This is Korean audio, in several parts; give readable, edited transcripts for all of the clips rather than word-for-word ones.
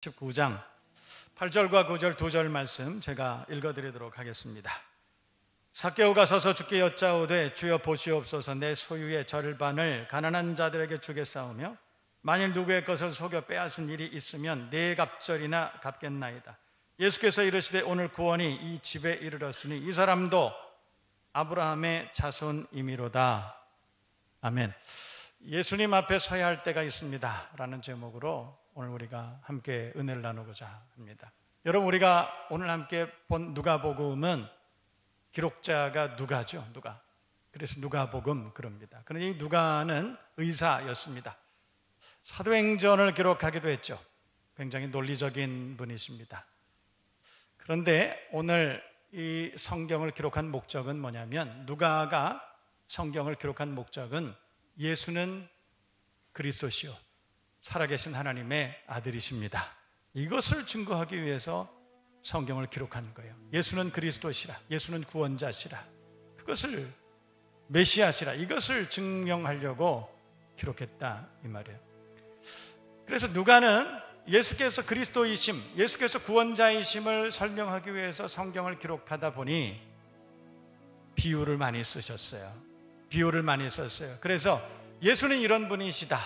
19장 8절과 9절 두 절 말씀 제가 읽어드리도록 하겠습니다. 삭개오가 서서 주께 여짜오되 주여 보시옵소서 내 소유의 절반을 가난한 자들에게 주겠사오며 만일 누구의 것을 속여 빼앗은 일이 있으면 네 갑절이나 갚겠나이다. 예수께서 이르시되 오늘 구원이 이 집에 이르렀으니 이 사람도 아브라함의 자손이미로다. 아멘. 예수님 앞에 서야 할 때가 있습니다 라는 제목으로 오늘 우리가 함께 은혜를 나누고자 합니다. 여러분, 우리가 오늘 함께 본 누가복음은 기록자가 누가죠. 누가. 그래서 누가복음 그럽니다. 그런데 이 누가는 의사였습니다. 사도행전을 기록하기도 했죠. 굉장히 논리적인 분이십니다. 그런데 오늘 이 성경을 기록한 목적은 뭐냐면, 누가가 성경을 기록한 목적은 예수는 그리스도시요 살아계신 하나님의 아들이십니다. 이것을 증거하기 위해서 성경을 기록한 거예요. 예수는 그리스도시라, 예수는 구원자시라, 그것을 메시아시라, 이것을 증명하려고 기록했다 이 말이에요. 그래서 누가는 예수께서 그리스도이심, 예수께서 구원자이심을 설명하기 위해서 성경을 기록하다 보니 비유를 많이 쓰셨어요. 비유를 많이 썼어요. 그래서 예수는 이런 분이시다,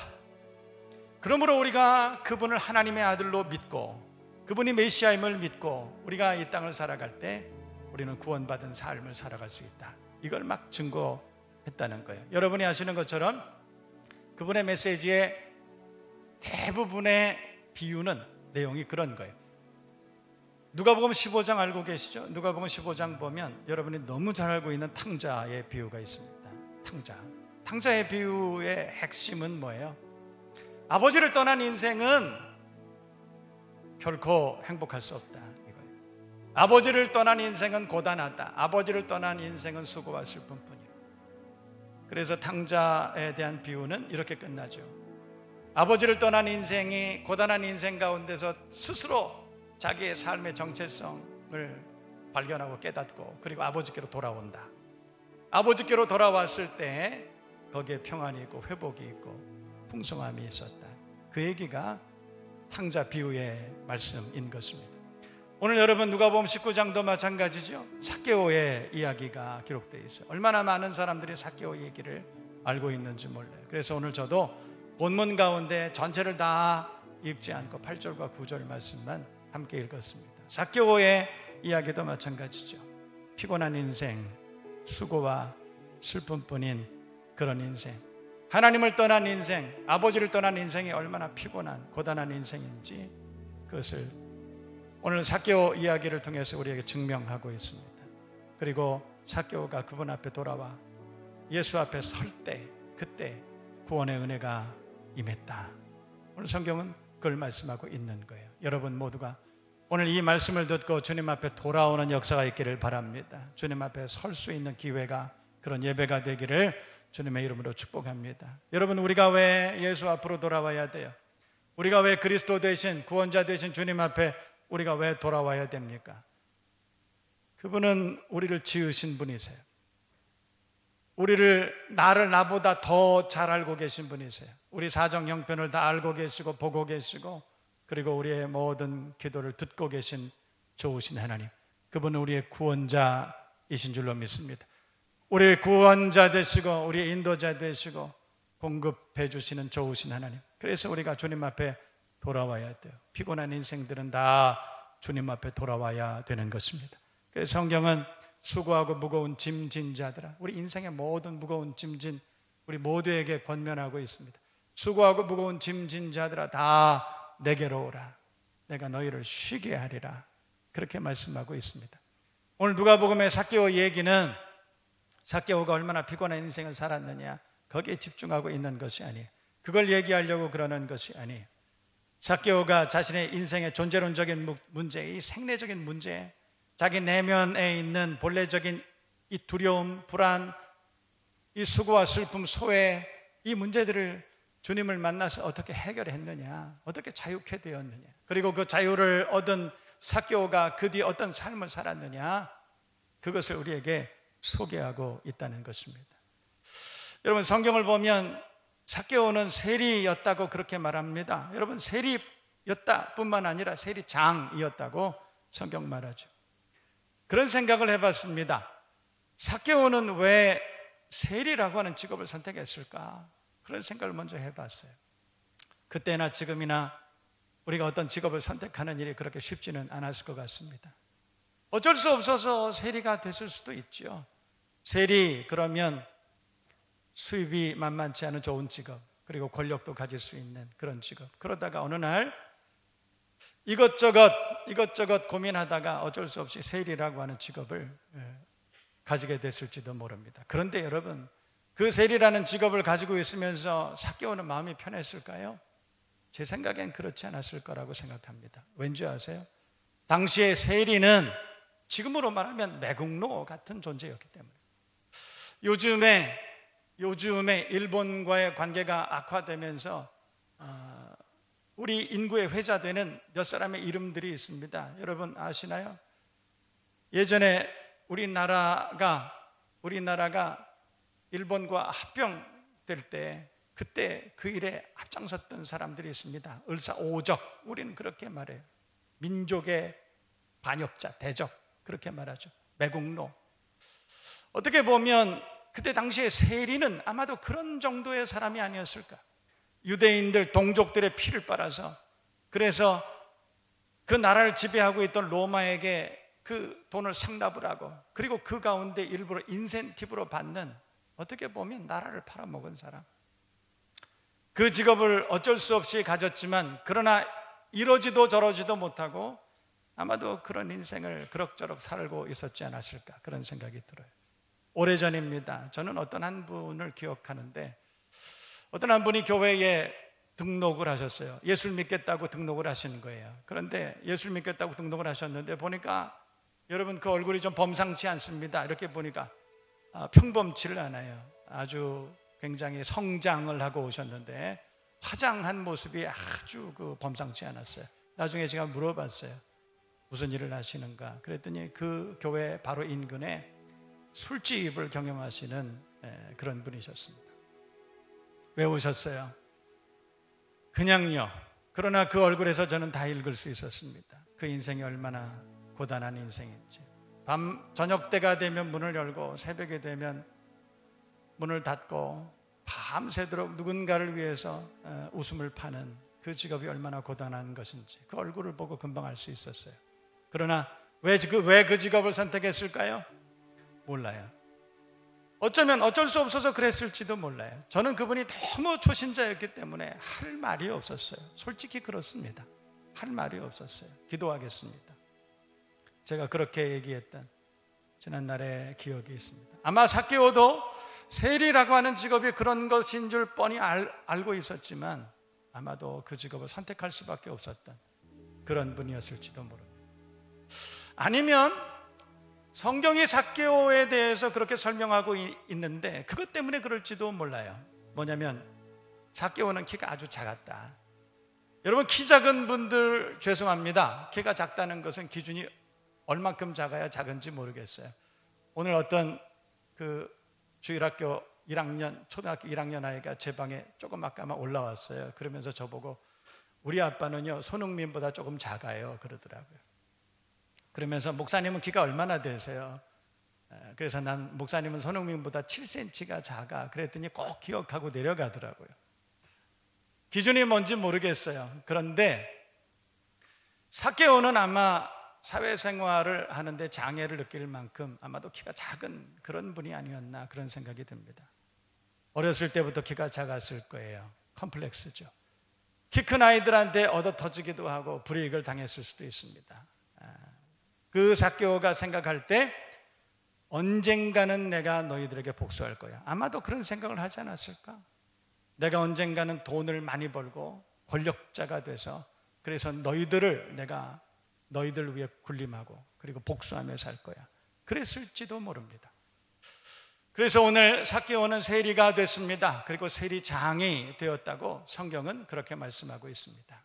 그러므로 우리가 그분을 하나님의 아들로 믿고 그분이 메시아임을 믿고 우리가 이 땅을 살아갈 때 우리는 구원받은 삶을 살아갈 수 있다, 이걸 막 증거했다는 거예요. 여러분이 아시는 것처럼 그분의 메시지의 대부분의 비유는 내용이 그런 거예요. 누가복음 15장 알고 계시죠? 누가복음 15장 보면 여러분이 너무 잘 알고 있는 탕자의 비유가 있습니다. 탕자의 비유의 핵심은 뭐예요? 아버지를 떠난 인생은 결코 행복할 수 없다 이거예요. 아버지를 떠난 인생은 고단하다. 아버지를 떠난 인생은 수고와 슬픔뿐이다. 그래서 탕자에 대한 비유는 이렇게 끝나죠. 아버지를 떠난 인생이 고단한 인생 가운데서 스스로 자기의 삶의 정체성을 발견하고 깨닫고 그리고 아버지께로 돌아온다. 아버지께로 돌아왔을 때 거기에 평안이 있고 회복이 있고 풍성함이 있었다. 그 얘기가 탕자 비유의 말씀인 것입니다. 오늘 여러분 누가복음 19장도 마찬가지죠. 삭개오의 이야기가 기록되어 있어요. 얼마나 많은 사람들이 삭개오 얘기를 알고 있는지 몰라요. 그래서 오늘 저도 본문 가운데 전체를 다 읽지 않고 8절과 9절 말씀만 함께 읽었습니다. 삭개오의 이야기도 마찬가지죠. 피곤한 인생, 수고와 슬픔뿐인 그런 인생, 하나님을 떠난 인생, 아버지를 떠난 인생이 얼마나 피곤한 고단한 인생인지 그것을 오늘 삭개오 이야기를 통해서 우리에게 증명하고 있습니다. 그리고 삭개오가 그분 앞에 돌아와 예수 앞에 설 때 그때 구원의 은혜가 임했다. 오늘 성경은 그걸 말씀하고 있는 거예요. 여러분 모두가 오늘 이 말씀을 듣고 주님 앞에 돌아오는 역사가 있기를 바랍니다. 주님 앞에 설 수 있는 기회가, 그런 예배가 되기를 주님의 이름으로 축복합니다. 여러분, 우리가 왜 예수 앞으로 돌아와야 돼요? 우리가 왜 그리스도 되신 구원자 되신 주님 앞에 우리가 왜 돌아와야 됩니까? 그분은 우리를 지으신 분이세요. 나를 나보다 더 잘 알고 계신 분이세요. 우리 사정 형편을 다 알고 계시고 보고 계시고 그리고 우리의 모든 기도를 듣고 계신 좋으신 하나님, 그분은 우리의 구원자이신 줄로 믿습니다. 우리의 구원자 되시고 우리의 인도자 되시고 공급해 주시는 좋으신 하나님, 그래서 우리가 주님 앞에 돌아와야 돼요. 피곤한 인생들은 다 주님 앞에 돌아와야 되는 것입니다. 그래서 성경은 수고하고 무거운 짐진 자들아, 우리 인생의 모든 무거운 짐진 우리 모두에게 권면하고 있습니다. 수고하고 무거운 짐진 자들아 다 내게로 오라, 내가 너희를 쉬게 하리라, 그렇게 말씀하고 있습니다. 오늘 누가복음의 삭개오 얘기는 삭개오가 얼마나 피곤한 인생을 살았느냐 거기에 집중하고 있는 것이 아니에요. 그걸 얘기하려고 그러는 것이 아니에요. 삭개오가 자신의 인생의 존재론적인 문제, 이 생내적인 문제, 자기 내면에 있는 본래적인 이 두려움, 불안, 이 수고와 슬픔, 소외, 이 문제들을 주님을 만나서 어떻게 해결했느냐, 어떻게 자유케 되었느냐, 그리고 그 자유를 얻은 삭개오가 그 뒤에 어떤 삶을 살았느냐, 그것을 우리에게 소개하고 있다는 것입니다. 여러분, 성경을 보면 삭개오는 세리였다고 그렇게 말합니다. 여러분, 세리 세리였다 뿐만 아니라 세리장이었다고 성경 말하죠. 그런 생각을 해봤습니다. 삭개오는 왜 세리라고 하는 직업을 선택했을까? 그런 생각을 먼저 해봤어요. 그때나 지금이나 우리가 어떤 직업을 선택하는 일이 그렇게 쉽지는 않았을 것 같습니다. 어쩔 수 없어서 세리가 됐을 수도 있죠. 세리 그러면 수입이 만만치 않은 좋은 직업, 그리고 권력도 가질 수 있는 그런 직업. 그러다가 어느 날 이것저것 고민하다가 어쩔 수 없이 세리라고 하는 직업을 가지게 됐을지도 모릅니다. 그런데 여러분, 그 세리라는 직업을 가지고 있으면서 삭개오는 마음이 편했을까요? 제 생각엔 그렇지 않았을 거라고 생각합니다. 왠지 아세요? 당시에 세리는 지금으로 말하면 매국노 같은 존재였기 때문에. 요즘에 일본과의 관계가 악화되면서 우리 인구의 회자되는 몇 사람의 이름들이 있습니다. 여러분 아시나요? 예전에 우리나라가 일본과 합병될 때 그때 그 일에 앞장섰던 사람들이 있습니다. 을사오적, 우리는 그렇게 말해요. 민족의 반역자, 대적, 그렇게 말하죠. 매국노. 어떻게 보면 그때 당시에 세리는 아마도 그런 정도의 사람이 아니었을까. 유대인들, 동족들의 피를 빨아서, 그래서 그 나라를 지배하고 있던 로마에게 그 돈을 상납을 하고, 그리고 그 가운데 일부러 인센티브로 받는, 어떻게 보면 나라를 팔아먹은 사람. 그 직업을 어쩔 수 없이 가졌지만 그러나 이러지도 저러지도 못하고 아마도 그런 인생을 그럭저럭 살고 있었지 않았을까, 그런 생각이 들어요. 오래전입니다. 저는 어떤 한 분을 기억하는데, 어떤 한 분이 교회에 등록을 하셨어요. 예술 믿겠다고 등록을 하시는 거예요. 그런데 예술 믿겠다고 등록을 하셨는데 보니까 여러분 그 얼굴이 좀 범상치 않습니다. 이렇게 보니까 평범치를 않아요. 아주 굉장히 성장을 하고 오셨는데 화장한 모습이 아주 범상치 않았어요. 나중에 제가 물어봤어요. 무슨 일을 하시는가? 그랬더니 그 교회 바로 인근에 술집을 경영하시는 그런 분이셨습니다. 왜 오셨어요? 그냥요. 그러나 그 얼굴에서 저는 다 읽을 수 있었습니다. 그 인생이 얼마나 고단한 인생인지. 저녁 때가 되면 문을 열고 새벽에 되면 문을 닫고 밤새도록 누군가를 위해서 웃음을 파는 그 직업이 얼마나 고단한 것인지 그 얼굴을 보고 금방 알 수 있었어요. 그러나 왜 그 직업을 선택했을까요? 몰라요. 어쩌면 어쩔 수 없어서 그랬을지도 몰라요. 저는 그분이 너무 초신자였기 때문에 할 말이 없었어요. 솔직히 그렇습니다. 할 말이 없었어요. 기도하겠습니다. 제가 그렇게 얘기했던 지난날의 기억이 있습니다. 아마 삭개오도 세리라고 하는 직업이 그런 것인 줄 뻔히 알고 있었지만 아마도 그 직업을 선택할 수밖에 없었던 그런 분이었을지도 모릅니다. 아니면 성경이 삭개오에 대해서 그렇게 설명하고 있는데 그것 때문에 그럴지도 몰라요. 뭐냐면 삭개오는 키가 아주 작았다. 여러분 키 작은 분들 죄송합니다. 키가 작다는 것은 기준이 얼만큼 작아야 작은지 모르겠어요. 오늘 어떤 주일학교 1학년, 초등학교 1학년 아이가 제 방에 조금 아까만 올라왔어요. 그러면서 저보고 우리 아빠는요 손흥민보다 조금 작아요 그러더라고요. 그러면서 목사님은 키가 얼마나 되세요? 그래서 난 목사님은 손흥민보다 7cm가 작아. 그랬더니 꼭 기억하고 내려가더라고요. 기준이 뭔지 모르겠어요. 그런데 삭개오는 아마 사회생활을 하는데 장애를 느낄 만큼 아마도 키가 작은 그런 분이 아니었나 그런 생각이 듭니다. 어렸을 때부터 키가 작았을 거예요. 컴플렉스죠. 키 큰 아이들한테 얻어터지기도 하고 불이익을 당했을 수도 있습니다. 그 삭개오가 생각할 때 언젠가는 내가 너희들에게 복수할 거야. 아마도 그런 생각을 하지 않았을까? 내가 언젠가는 돈을 많이 벌고 권력자가 돼서 그래서 내가 너희들 위해 군림하고 그리고 복수하며 살 거야. 그랬을지도 모릅니다. 그래서 오늘 삭개오는 세리가 됐습니다. 그리고 세리장이 되었다고 성경은 그렇게 말씀하고 있습니다.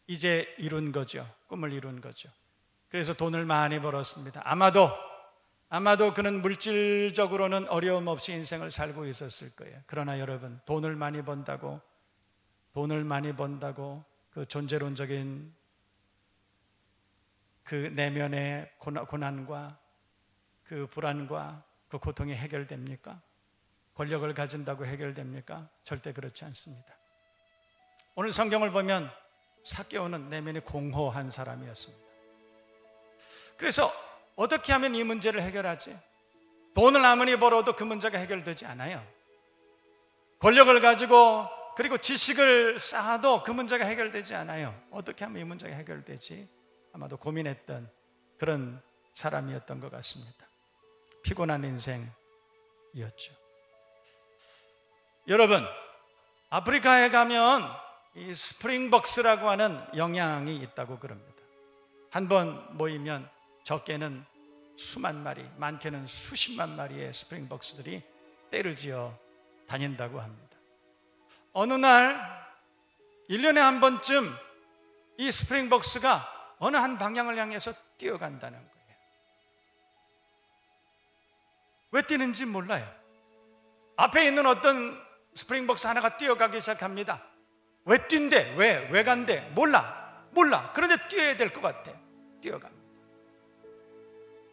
이제 이룬 거죠. 꿈을 이룬 거죠. 그래서 돈을 많이 벌었습니다. 아마도 그는 물질적으로는 어려움 없이 인생을 살고 있었을 거예요. 그러나 여러분, 돈을 많이 번다고 그 존재론적인 그 내면의 고난과 그 불안과 그 고통이 해결됩니까? 권력을 가진다고 해결됩니까? 절대 그렇지 않습니다. 오늘 성경을 보면 삭개오는 내면이 공허한 사람이었습니다. 그래서 어떻게 하면 이 문제를 해결하지? 돈을 아무리 벌어도 그 문제가 해결되지 않아요. 권력을 가지고 그리고 지식을 쌓아도 그 문제가 해결되지 않아요. 어떻게 하면 이 문제가 해결되지? 아마도 고민했던 그런 사람이었던 것 같습니다. 피곤한 인생이었죠. 여러분, 아프리카에 가면 이 스프링벅스라고 하는 영양이 있다고 그럽니다. 한 번 모이면 적게는 수만 마리, 많게는 수십만 마리의 스프링벅스들이 떼를 지어 다닌다고 합니다. 어느 날 1년에 한 번쯤 이 스프링벅스가 어느 한 방향을 향해서 뛰어간다는 거예요. 왜 뛰는지 몰라요. 앞에 있는 어떤 스프링벅스 하나가 뛰어가기 시작합니다. 왜 뛴대? 왜 간대? 몰라. 그런데 뛰어야 될 것 같아. 뛰어갑니다.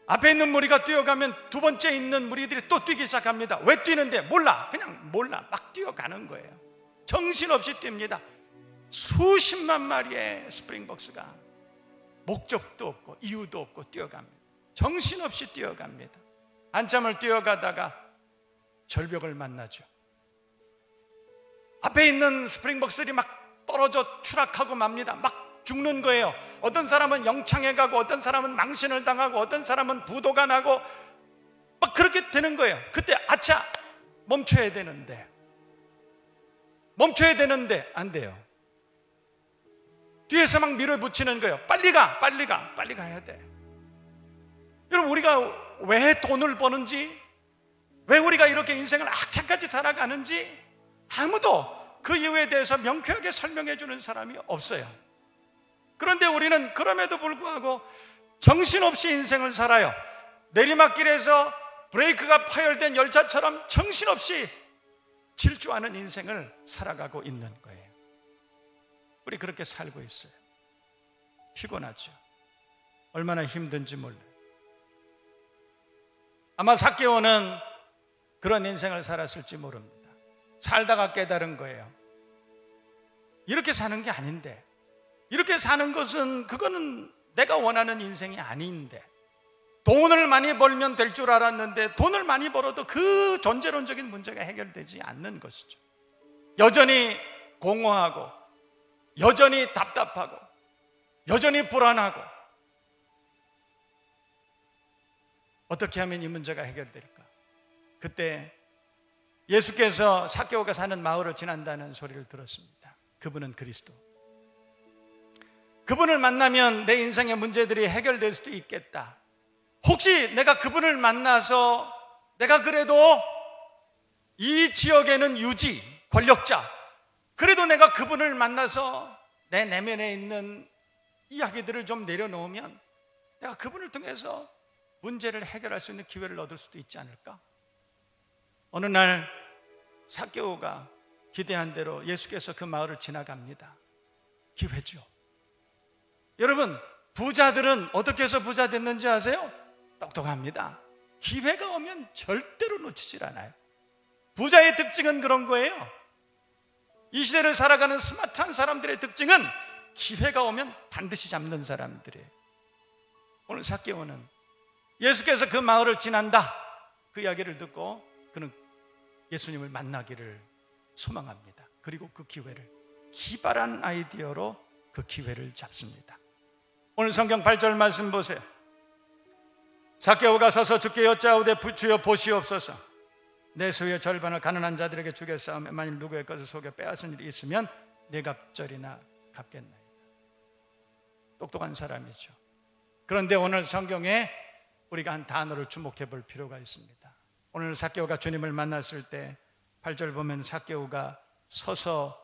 앞에 있는 무리가 뛰어가면 두 번째 있는 무리들이 또 뛰기 시작합니다. 왜 뛰는데? 몰라. 그냥 몰라. 막 뛰어가는 거예요. 정신없이 뜁니다. 수십만 마리의 스프링벅스가 목적도 없고 이유도 없고 뛰어갑니다. 정신없이 뛰어갑니다. 한참을 뛰어가다가 절벽을 만나죠. 앞에 있는 스프링벅스들이 막 떨어져 추락하고 맙니다. 막 죽는 거예요. 어떤 사람은 영창에 가고 어떤 사람은 망신을 당하고 어떤 사람은 부도가 나고 막 그렇게 되는 거예요. 그때 아차 멈춰야 되는데 안 돼요. 뒤에서 막 밀어붙이는 거예요. 빨리 가야 돼. 여러분, 우리가 왜 돈을 버는지, 왜 우리가 이렇게 인생을 악착같이 살아가는지 아무도 그 이유에 대해서 명쾌하게 설명해 주는 사람이 없어요. 그런데 우리는 그럼에도 불구하고 정신없이 인생을 살아요. 내리막길에서 브레이크가 파열된 열차처럼 정신없이 질주하는 인생을 살아가고 있는 거예요. 우리 그렇게 살고 있어요. 피곤하죠. 얼마나 힘든지 몰라요. 아마 삭개오는 그런 인생을 살았을지 모릅니다. 살다가 깨달은 거예요. 이렇게 사는 게 아닌데, 이렇게 사는 것은 그거는 내가 원하는 인생이 아닌데, 돈을 많이 벌면 될 줄 알았는데 돈을 많이 벌어도 그 존재론적인 문제가 해결되지 않는 것이죠. 여전히 공허하고 여전히 답답하고 여전히 불안하고, 어떻게 하면 이 문제가 해결될까? 그때 예수께서 삭개오가 사는 마을을 지난다는 소리를 들었습니다. 그분은 그리스도. 그분을 만나면 내 인생의 문제들이 해결될 수도 있겠다. 혹시 내가 그분을 만나서 내가 그래도 이 지역에는 유지, 권력자, 그래도 내가 그분을 만나서 내 내면에 있는 이야기들을 좀 내려놓으면 내가 그분을 통해서 문제를 해결할 수 있는 기회를 얻을 수도 있지 않을까? 어느 날 삭개오가 기대한 대로 예수께서 그 마을을 지나갑니다. 기회죠. 여러분, 부자들은 어떻게 해서 부자 됐는지 아세요? 똑똑합니다. 기회가 오면 절대로 놓치질 않아요. 부자의 특징은 그런 거예요. 이 시대를 살아가는 스마트한 사람들의 특징은 기회가 오면 반드시 잡는 사람들이에요. 오늘 삭개오는 예수께서 그 마을을 지난다, 그 이야기를 듣고 그는 예수님을 만나기를 소망합니다. 그리고 그 기회를, 기발한 아이디어로 그 기회를 잡습니다. 오늘 성경 8절 말씀 보세요. 삭개오가 서서 주께 여짜오되 주여 보시옵소서. 내 소유의 절반을 가난한 자들에게 주겠사오며 만일 누구의 것을 속여 빼앗은 일이 있으면 네 갑절이나 갚겠나이다. 똑똑한 사람이죠. 그런데 오늘 성경에 우리가 한 단어를 주목해 볼 필요가 있습니다. 오늘 삭개오가 주님을 만났을 때 8절 보면 삭개오가 서서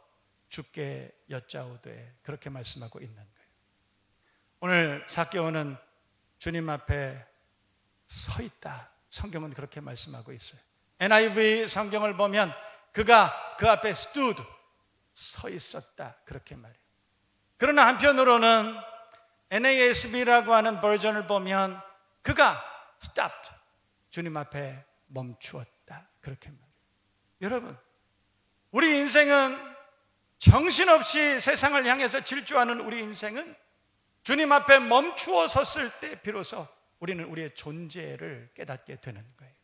주께 여짜오되 그렇게 말씀하고 있는 거예요. 오늘 삭개오는 주님 앞에 서 있다. 성경은 그렇게 말씀하고 있어요. NIV 성경을 보면 그가 그 앞에 stood, 서 있었다, 그렇게 말해요. 그러나 한편으로는 NASB라고 하는 버전을 보면 그가 stopped, 주님 앞에 멈추었다, 그렇게 말해요. 여러분, 우리 인생은 정신없이 세상을 향해서 질주하는 우리 인생은 주님 앞에 멈추어 섰을 때 비로소 우리는 우리의 존재를 깨닫게 되는 거예요.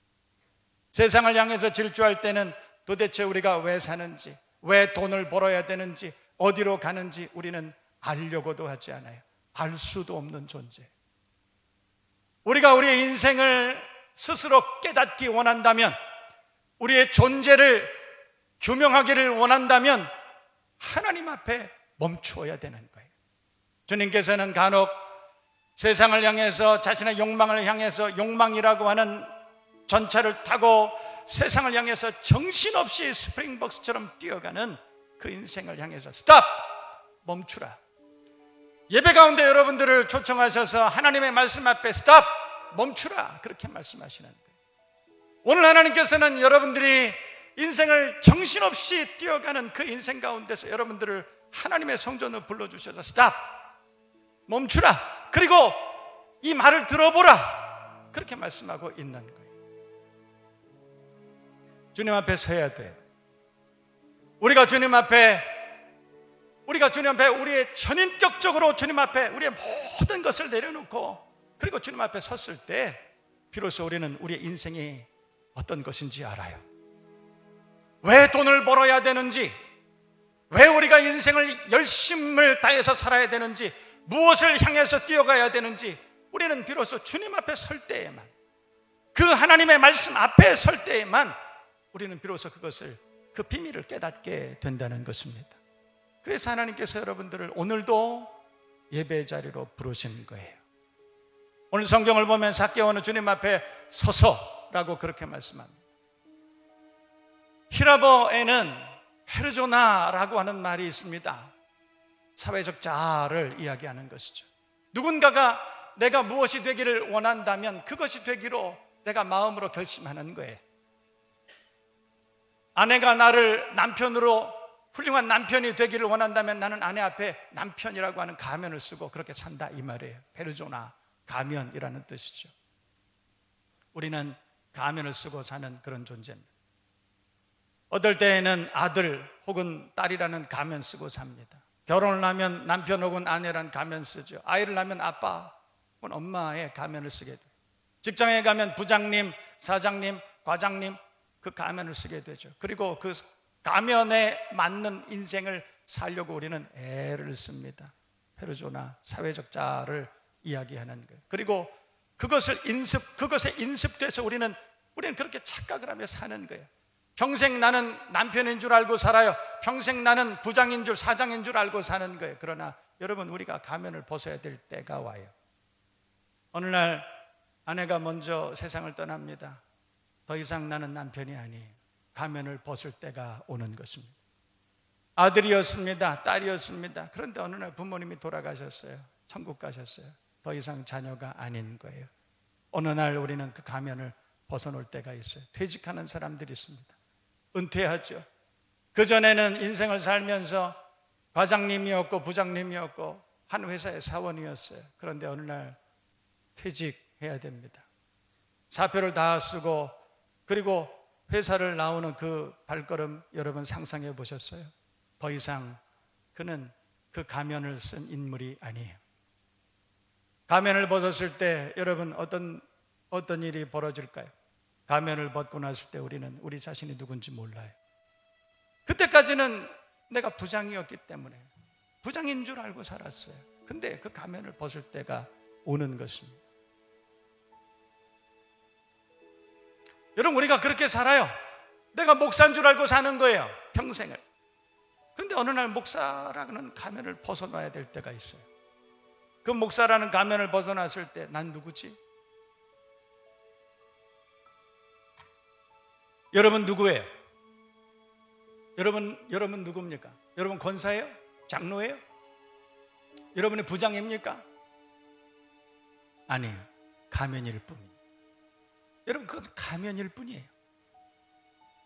세상을 향해서 질주할 때는 도대체 우리가 왜 사는지, 왜 돈을 벌어야 되는지, 어디로 가는지 우리는 알려고도 하지 않아요. 알 수도 없는 존재. 우리가 우리의 인생을 스스로 깨닫기 원한다면, 우리의 존재를 규명하기를 원한다면 하나님 앞에 멈추어야 되는 거예요. 주님께서는 간혹 세상을 향해서, 자신의 욕망을 향해서, 욕망이라고 하는 전차를 타고 세상을 향해서 정신없이 스프링복스처럼 뛰어가는 그 인생을 향해서 스탑! 멈추라. 예배 가운데 여러분들을 초청하셔서 하나님의 말씀 앞에 스탑! 멈추라. 그렇게 말씀하시는 거예요. 오늘 하나님께서는 여러분들이 인생을 정신없이 뛰어가는 그 인생 가운데서 여러분들을 하나님의 성전으로 불러주셔서 스탑! 멈추라. 그리고 이 말을 들어보라. 그렇게 말씀하고 있는 거예요. 주님 앞에 서야 돼요. 우리가 주님 앞에 우리의 전인격적으로 주님 앞에 우리의 모든 것을 내려놓고 그리고 주님 앞에 섰을 때 비로소 우리는 우리의 인생이 어떤 것인지 알아요. 왜 돈을 벌어야 되는지, 왜 우리가 인생을 열심을 다해서 살아야 되는지, 무엇을 향해서 뛰어가야 되는지 우리는 비로소 주님 앞에 설 때에만, 그 하나님의 말씀 앞에 설 때에만 우리는 비로소 그 비밀을 깨닫게 된다는 것입니다. 그래서 하나님께서 여러분들을 오늘도 예배 자리로 부르신 거예요. 오늘 성경을 보면 삭개오는 주님 앞에 서서라고 그렇게 말씀합니다. 히라보에는 페르조나라고 하는 말이 있습니다. 사회적 자아를 이야기하는 것이죠. 누군가가 내가 무엇이 되기를 원한다면 그것이 되기로 내가 마음으로 결심하는 거예요. 아내가 나를 남편으로 훌륭한 남편이 되기를 원한다면 나는 아내 앞에 남편이라고 하는 가면을 쓰고 그렇게 산다, 이 말이에요. 페르조나, 가면이라는 뜻이죠. 우리는 가면을 쓰고 사는 그런 존재입니다. 어떨 때에는 아들 혹은 딸이라는 가면 쓰고 삽니다. 결혼을 하면 남편 혹은 아내라는 가면 쓰죠. 아이를 낳으면 아빠 혹은 엄마의 가면을 쓰게 돼요. 직장에 가면 부장님, 사장님, 과장님 그 가면을 쓰게 되죠. 그리고 그 가면에 맞는 인생을 살려고 우리는 애를 씁니다. 페르조나, 사회적 자아를 이야기하는 거예요. 그리고 그것에 인습돼서 우리는 그렇게 착각을 하며 사는 거예요. 평생 나는 남편인 줄 알고 살아요. 평생 나는 부장인 줄, 사장인 줄 알고 사는 거예요. 그러나 여러분, 우리가 가면을 벗어야 될 때가 와요. 어느 날 아내가 먼저 세상을 떠납니다. 더 이상 나는 남편이 아니에요. 가면을 벗을 때가 오는 것입니다. 아들이었습니다. 딸이었습니다. 그런데 어느 날 부모님이 돌아가셨어요. 천국 가셨어요. 더 이상 자녀가 아닌 거예요. 어느 날 우리는 그 가면을 벗어놓을 때가 있어요. 퇴직하는 사람들이 있습니다. 은퇴하죠. 그전에는 인생을 살면서 과장님이었고 부장님이었고 한 회사의 사원이었어요. 그런데 어느 날 퇴직해야 됩니다. 사표를 다 쓰고 그리고 회사를 나오는 그 발걸음 여러분 상상해 보셨어요? 더 이상 그는 그 가면을 쓴 인물이 아니에요. 가면을 벗었을 때 여러분 어떤 일이 벌어질까요? 가면을 벗고 났을 때 우리는 우리 자신이 누군지 몰라요. 그때까지는 내가 부장이었기 때문에 부장인 줄 알고 살았어요. 근데 그 가면을 벗을 때가 오는 것입니다. 여러분, 우리가 그렇게 살아요. 내가 목사인 줄 알고 사는 거예요. 평생을. 그런데 어느 날 목사라는 가면을 벗어놔야 될 때가 있어요. 그 목사라는 가면을 벗어났을 때 난 누구지? 여러분 누구예요? 여러분 누굽니까? 여러분 권사예요? 장로예요? 여러분의 부장입니까? 아니에요. 가면일 뿐이에요. 여러분, 그것은 가면일 뿐이에요.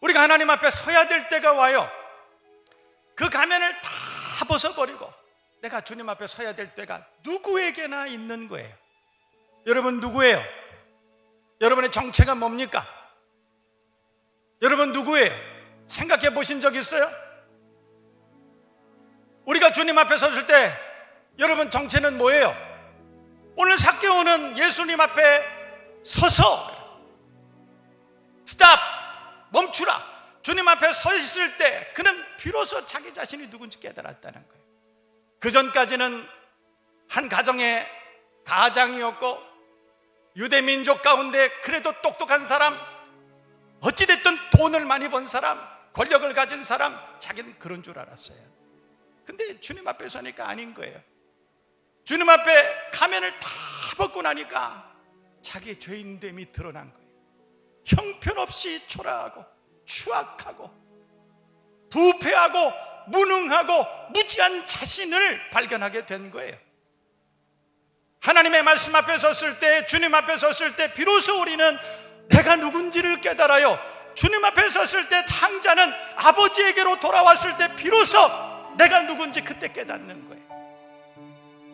우리가 하나님 앞에 서야 될 때가 와요. 그 가면을 다 벗어버리고 내가 주님 앞에 서야 될 때가 누구에게나 있는 거예요. 여러분 누구예요? 여러분의 정체가 뭡니까? 여러분 누구예요? 생각해 보신 적 있어요? 우리가 주님 앞에 섰을 때 여러분 정체는 뭐예요? 오늘 삭개오는 예수님 앞에 서서 스탑! 멈추라! 주님 앞에 서 있을 때 그는 비로소 자기 자신이 누군지 깨달았다는 거예요. 그 전까지는 한 가정의 가장이었고 유대 민족 가운데 그래도 똑똑한 사람, 어찌됐든 돈을 많이 번 사람, 권력을 가진 사람, 자기는 그런 줄 알았어요. 근데 주님 앞에 서니까 아닌 거예요. 주님 앞에 가면을 다 벗고 나니까 자기의 죄인됨이 드러난 거예요. 형편없이 초라하고 추악하고 부패하고 무능하고 무지한 자신을 발견하게 된 거예요. 하나님의 말씀 앞에 섰을 때, 주님 앞에 섰을 때 비로소 우리는 내가 누군지를 깨달아요. 주님 앞에 섰을 때 탕자는 아버지에게로 돌아왔을 때 비로소 내가 누군지 그때 깨닫는 거예요.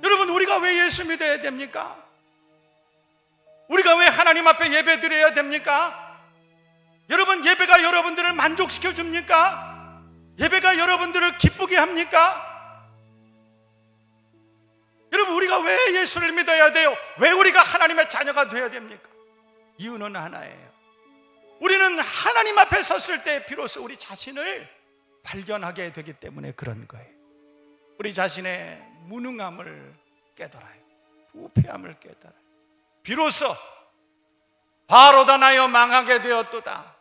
여러분 우리가 왜 예수 믿어야 됩니까? 우리가 왜 하나님 앞에 예배 드려야 됩니까? 여러분 예배가 여러분들을 만족시켜 줍니까? 예배가 여러분들을 기쁘게 합니까? 여러분 우리가 왜 예수를 믿어야 돼요? 왜 우리가 하나님의 자녀가 되어야 됩니까? 이유는 하나예요. 우리는 하나님 앞에 섰을 때 비로소 우리 자신을 발견하게 되기 때문에 그런 거예요. 우리 자신의 무능함을 깨달아요. 부패함을 깨달아요. 비로소 바로다 나여 망하게 되었도다.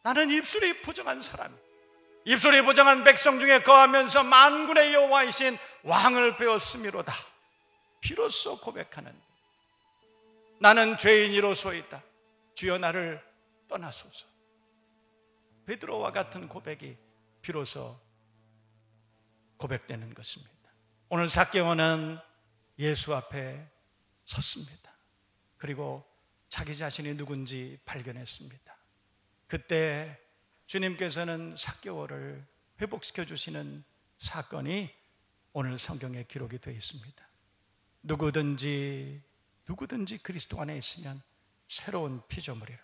나는 입술이 부정한 사람이야. 입술이 부정한 백성 중에 거하면서 만군의 여호와이신 왕을 배웠음이로다. 비로소 고백하는 나는 죄인이로소이다. 주여 나를 떠나소서. 베드로와 같은 고백이 비로소 고백되는 것입니다. 오늘 삭개오는 예수 앞에 섰습니다. 그리고 자기 자신이 누군지 발견했습니다. 그때 주님께서는 삭개오를 회복시켜 주시는 사건이 오늘 성경에 기록이 되어 있습니다. 누구든지 그리스도 안에 있으면 새로운 피조물이라.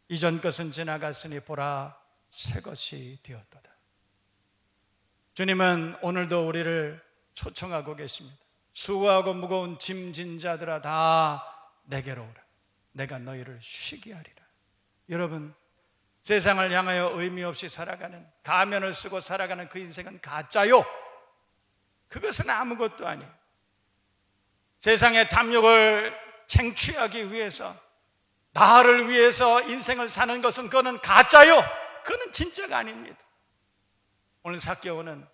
이전 것은 지나갔으니 보라 새 것이 되었도다. 주님은 오늘도 우리를 초청하고 계십니다. 수고하고 무거운 짐진 자들아 다 내게로 오라. 내가 너희를 쉬게 하리라. 여러분 세상을 향하여 의미 없이 살아가는, 가면을 쓰고 살아가는 그 인생은 가짜요. 그것은 아무것도 아니에요. 세상의 탐욕을 쟁취하기 위해서, 나를 위해서 인생을 사는 것은 그거는 가짜요. 그거는 진짜가 아닙니다. 오늘 삭개오는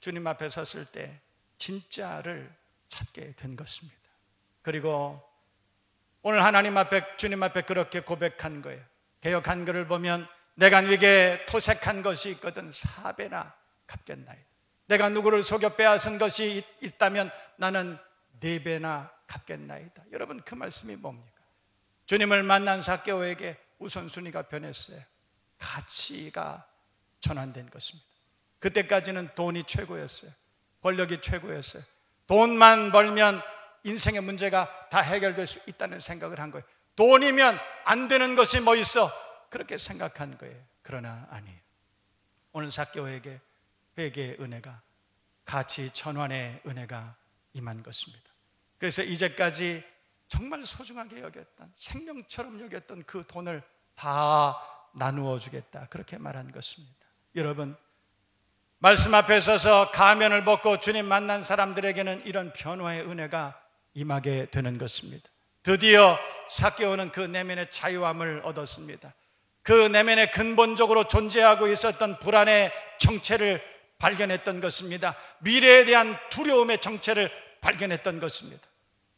주님 앞에 섰을 때 진짜를 찾게 된 것입니다. 그리고 오늘 하나님 앞에, 주님 앞에 그렇게 고백한 거예요. 개역 한글을 보면 내가 네게 토색한 것이 있거든 4배나 갚겠나이다. 내가 누구를 속여 빼앗은 것이 있다면 나는 4배나 갚겠나이다. 여러분 그 말씀이 뭡니까? 주님을 만난 삭개오에게 우선순위가 변했어요. 가치가 전환된 것입니다. 그때까지는 돈이 최고였어요. 권력이 최고였어요. 돈만 벌면 인생의 문제가 다 해결될 수 있다는 생각을 한 거예요. 돈이면 안 되는 것이 뭐 있어? 그렇게 생각한 거예요. 그러나 아니에요. 오늘 삭개오에게 회개의 은혜가, 가치 전환의 은혜가 임한 것입니다. 그래서 이제까지 정말 소중하게 여겼던, 생명처럼 여겼던 그 돈을 다 나누어 주겠다. 그렇게 말한 것입니다. 여러분, 말씀 앞에 서서 가면을 벗고 주님 만난 사람들에게는 이런 변화의 은혜가 임하게 되는 것입니다. 드디어 삭개오는 그 내면의 자유함을 얻었습니다. 그 내면에 근본적으로 존재하고 있었던 불안의 정체를 발견했던 것입니다. 미래에 대한 두려움의 정체를 발견했던 것입니다.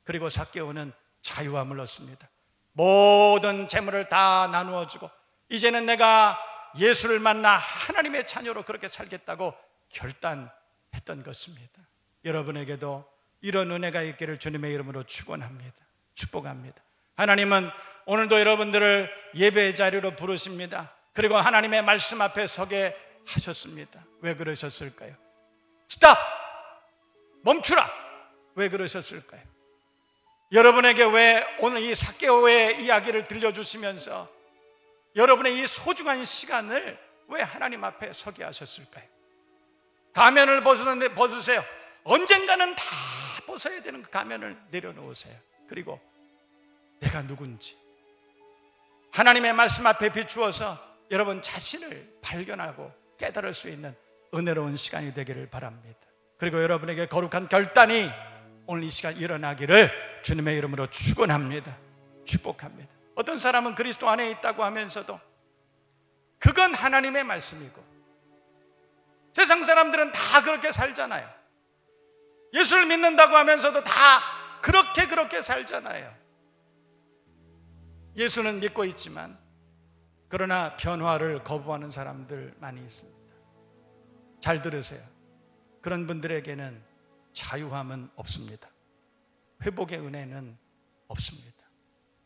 그리고 삭개오는 자유함을 얻습니다. 모든 재물을 다 나누어 주고 이제는 내가 예수를 만나 하나님의 자녀로 그렇게 살겠다고 결단했던 것입니다. 여러분에게도 이런 은혜가 있기를 주님의 이름으로 축원합니다. 축복합니다. 하나님은 오늘도 여러분들을 예배의 자리로 부르십니다. 그리고 하나님의 말씀 앞에 서게 하셨습니다. 왜 그러셨을까요? 스탑! 멈추라. 왜 그러셨을까요? 여러분에게 왜 오늘 이 삭개오의 이야기를 들려주시면서 여러분의 이 소중한 시간을 왜 하나님 앞에 서게 하셨을까요? 가면을 벗으세요. 언젠가는 다 벗어야 되는 그 가면을 내려놓으세요. 그리고 내가 누군지 하나님의 말씀 앞에 비추어서 여러분 자신을 발견하고 깨달을 수 있는 은혜로운 시간이 되기를 바랍니다. 그리고 여러분에게 거룩한 결단이 오늘 이 시간 일어나기를 주님의 이름으로 축원합니다. 축복합니다. 어떤 사람은 그리스도 안에 있다고 하면서도 그건 하나님의 말씀이고, 세상 사람들은 다 그렇게 살잖아요. 예수를 믿는다고 하면서도 다 그렇게 살잖아요. 예수는 믿고 있지만 그러나 변화를 거부하는 사람들 많이 있습니다. 잘 들으세요. 그런 분들에게는 자유함은 없습니다. 회복의 은혜는 없습니다.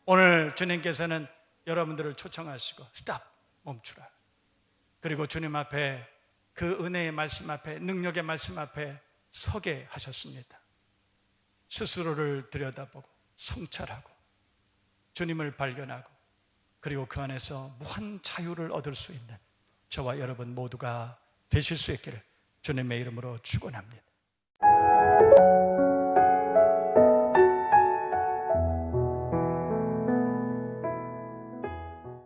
오늘 주님께서는 여러분들을 초청하시고 스탑, 멈추라. 그리고 주님 앞에 그 은혜의 말씀 앞에, 능력의 말씀 앞에 서게 하셨습니다. 스스로를 들여다보고 성찰하고 주님을 발견하고 그리고 그 안에서 무한 자유를 얻을 수 있는 저와 여러분 모두가 되실 수 있기를 주님의 이름으로 축원합니다.